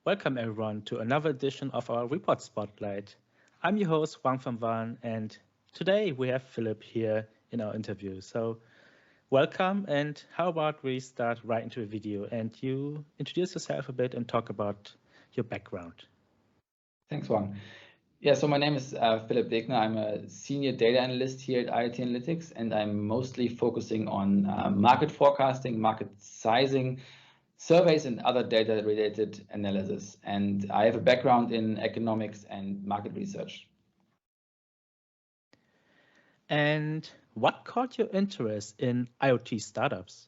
Welcome everyone to another edition of our Report Spotlight. I'm your host Wang van Van, and today we have Philipp here in our interview. So welcome, and how about we start right into the video and you introduce yourself a bit and talk about your background. Thanks, Wang. Yeah, so my name is Philipp Wegner. I'm a senior data analyst here at IoT Analytics, and I'm mostly focusing on market forecasting, market sizing, surveys, and other data-related analysis. And I have a background in economics and market research. And what caught your interest in IoT startups?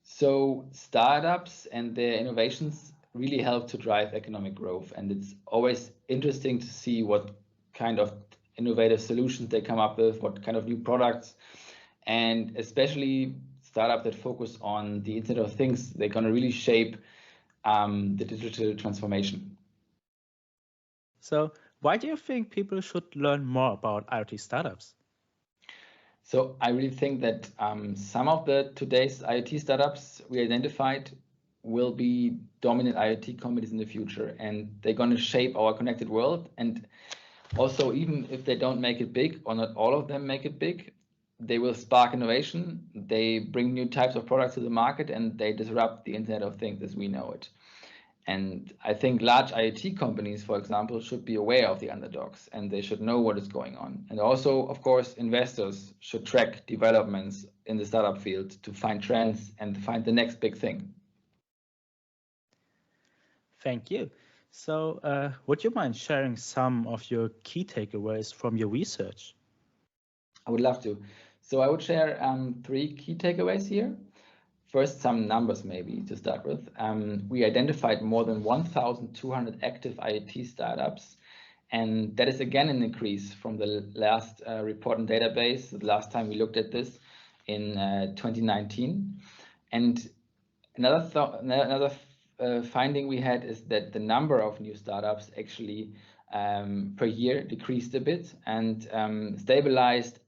So startups and their innovations really help to drive economic growth. And it's always interesting to see what kind of innovative solutions they come up with, what kind of new products, and especially startups that focus on the Internet of Things. They're going to really shape the digital transformation. So why do you think people should learn more about IoT startups? So I really think that some of today's IoT startups we identified will be dominant IoT companies in the future, and they're going to shape our connected world. And also, even if they don't make it big, or not all of them make it big, they will spark innovation. They bring new types of products to the market, and they disrupt the Internet of Things as we know it. And I think large IoT companies, for example, should be aware of the underdogs, and they should know what is going on. And also, of course, investors should track developments in the startup field to find trends and find the next big thing. Thank you. So would you mind sharing some of your key takeaways from your research? I would love to. So I would share 3 key takeaways here. First, some numbers maybe to start with. We identified more than 1,200 active IoT startups, and that is again an increase from the last report and database, the last time we looked at this in 2019. And another finding we had is that the number of new startups actually per year decreased a bit and stabilized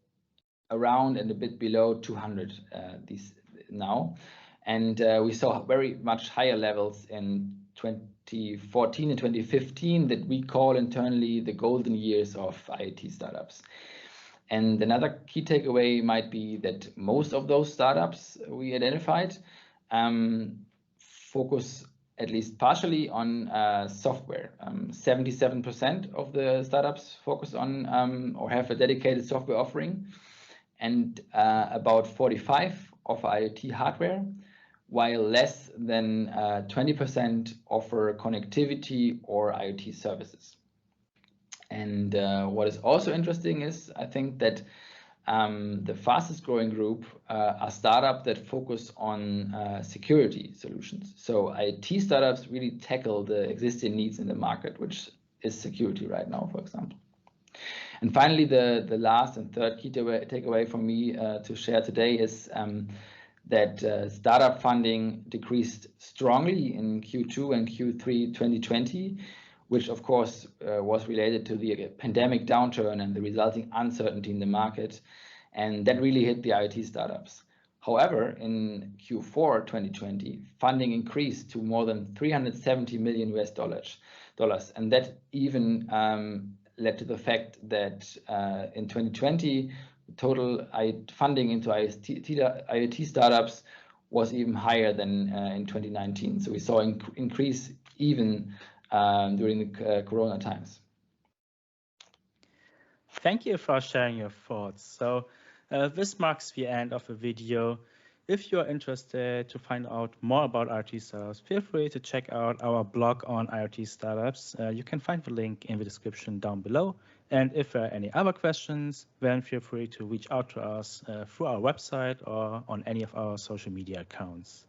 around and a bit below 200 these now. And we saw very much higher levels in 2014 and 2015 that we call internally the golden years of IoT startups. And another key takeaway might be that most of those startups we identified focus at least partially on software. 77% of the startups focus on or have a dedicated software offering, and about 45% offer IoT hardware, while less than 20% offer connectivity or IoT services. And what is also interesting is, I think that the fastest growing group are startups that focus on security solutions. So IoT startups really tackle the existing needs in the market, which is security right now, for example. And finally, the last and third key takeaway from me to share today is that startup funding decreased strongly in Q2 and Q3 2020, which of course was related to the pandemic downturn and the resulting uncertainty in the market. And that really hit the IoT startups. However, in Q4 2020, funding increased to more than $370 million US. And that even led to the fact that in 2020, total funding into IoT startups was even higher than in 2019. So we saw an increase even during the Corona times. Thank you for sharing your thoughts. So this marks the end of the video. If you are interested to find out more about IoT startups, feel free to check out our blog on IoT startups. You can find the link in the description down below. And if there are any other questions, then feel free to reach out to us through our website or on any of our social media accounts.